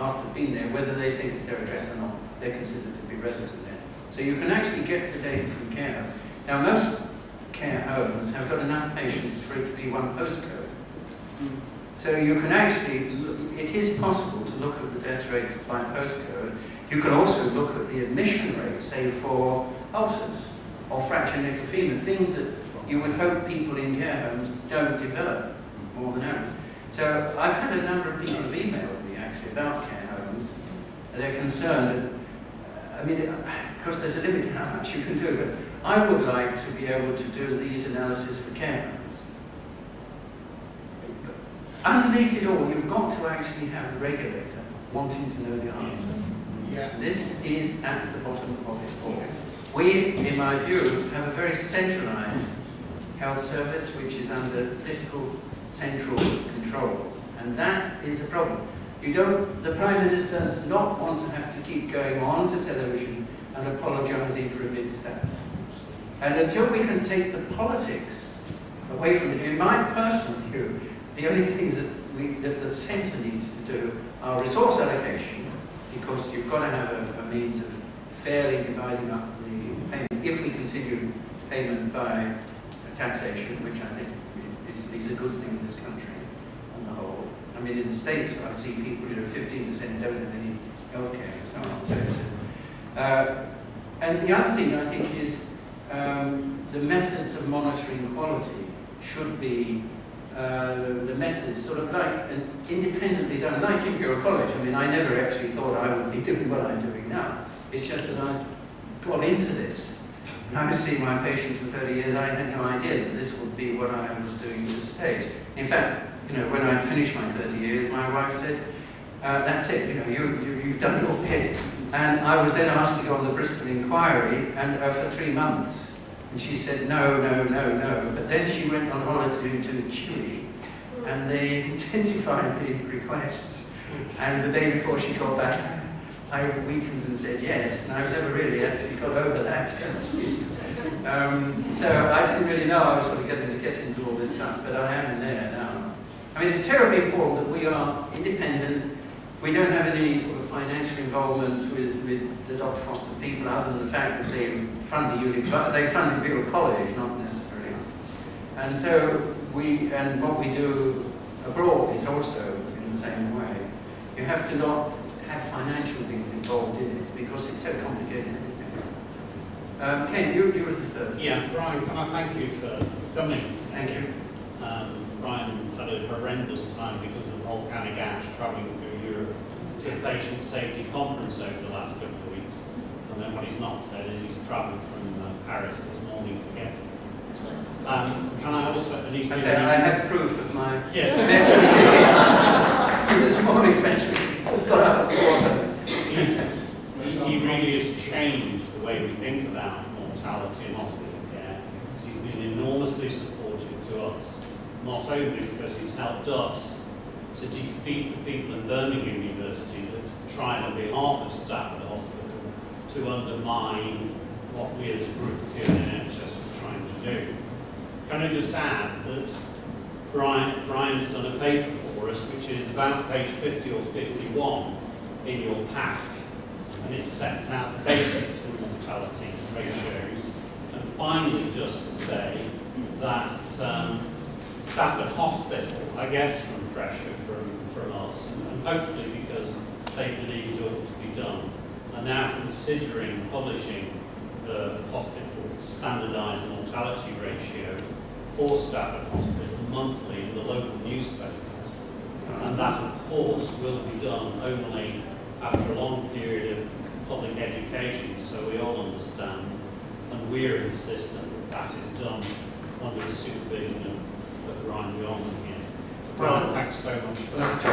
after being there, whether they say it's their address or not, they're considered to be resident there. So you can actually get the data from care homes. Now most care homes have got enough patients for it to be one postcode. So you can actually, it is possible to look at the death rates by postcode. You can also look at the admission rate, say for ulcers or fractured neck or femur, things that you would hope people in care homes don't develop more than average. So I've had a number of people have emailed me actually about care homes, and they're concerned. I mean, of course there's a limit to how much you can do, but I would like to be able to do these analyses for care homes. Underneath it all, you've got to actually have the regulator wanting to know the answer. Yeah. This is at the bottom of it all. We, in my view, have a very centralised health service which is under political central control, and that is a problem. You don't, the Prime Minister does not want to have to keep going on to television and apologising for a mid-status. And until we can take the politics away from it, in my personal view, the only things that the centre needs to do are resource allocation, because you've got to have a means of fairly dividing up the payment. If we continue payment by taxation, which I think is a good thing in this country on the whole. I mean, in the States, I see people, 15% don't have any healthcare and so on. So and the other thing I think is the methods of monitoring quality should be the methods sort of like independently done, like if you're a college. I mean, I never actually thought I would be doing what I'm doing now. It's just that I got into this. I was seeing my patients for 30 years. I had no idea that this would be what I was doing at this stage. In fact, when I finished my 30 years, my wife said, "That's it. You've done your bit." And I was then asked to go on the Bristol inquiry, and for 3 months. And she said, "No, no, no, no." But then she went on holiday to Chile, and they intensified the requests. And the day before she got back, I weakened and said yes, and I've never really actually got over that. So I didn't really know I was sort of going to get into all this stuff, but I am there now. I mean, it's terribly important that we are independent. We don't have any sort of financial involvement with the Dr. Foster people, other than the fact that they fund the unit, but they fund the Imperial College, not necessarily. And so what we do abroad is also in the same way. You have to not have financial things involved in it because it's so complicated. Ken, you were the third. Yeah, Brian, can I thank you for coming? Thank you. Brian had a horrendous time because of the volcanic ash travelling through Europe to a patient safety conference over the last couple of weeks. And then what he's not said is he's travelled from Paris this morning to get can I also... I said I have proof of my mental ticket. This morning's mental ticket got up at water. He really has changed the way we think about mortality in hospital care. He's been enormously supportive to us, not only because he's helped us to defeat the people in Birmingham University that try on behalf of staff at the hospital to undermine what we as a group here in NHS were trying to do. Can I just add that Brian's done a paper for us which is about page 50 or 51 in your pack, and it sets out the basics of mortality ratios. And finally, just to say that staff at hospital, I guess from pressure from us, and hopefully because they believe it ought to be done, are now considering publishing the hospital's standardised mortality ratio for staff at hospital monthly in the local newspapers. And that, of course, will be done only after a long period of public education, so we all understand, and we're insistent that that is done under the supervision of Brian Jarman here. So Brian, thanks so much for that.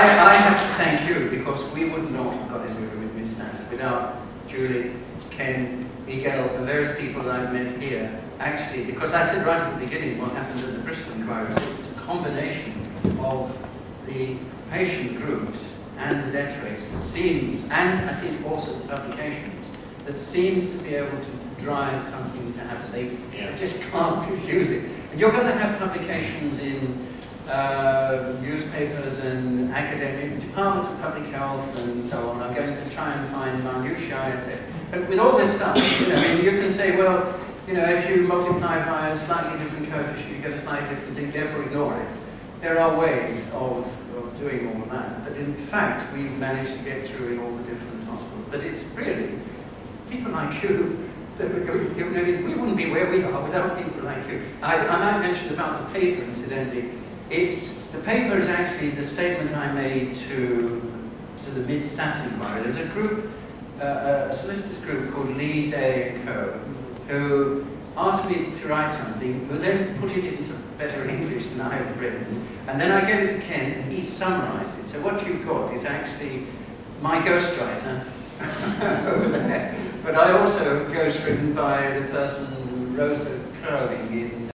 I have to thank you, because we would not have got anywhere with Miss Sass without Julie, Ken, Miguel, and various people that I've met here. Actually, because I said right at the beginning what happened at the Bristol inquiry, it's a combination of the patient groups and the death rates that seems, and I think also the publications, that seems to be able to drive something to happen. They just can't refuse it. And you're going to have publications in newspapers and academic departments of public health and so on. I'm going to try and find minutiae. But with all this stuff, you know, I mean, you can say, well, you know, if you multiply by a slightly different coefficient, you get a slightly different thing, therefore ignore it. There are ways of doing all of that, but in fact, we've managed to get through in all the different hospitals. But it's really people like you that we're going, I mean, we wouldn't be where we are without people like you. I might mention about the paper, incidentally. The paper is actually the statement I made to the mid-staffs inquiry. There's a group, a solicitors group called Lee, Day & Co., who asked me to write something, who then put it into better English than I had written, and then I gave it to Ken, and he summarised it. So what you've got is actually my ghostwriter over there, but I also ghostwritten by the person, Rosa Crowing, in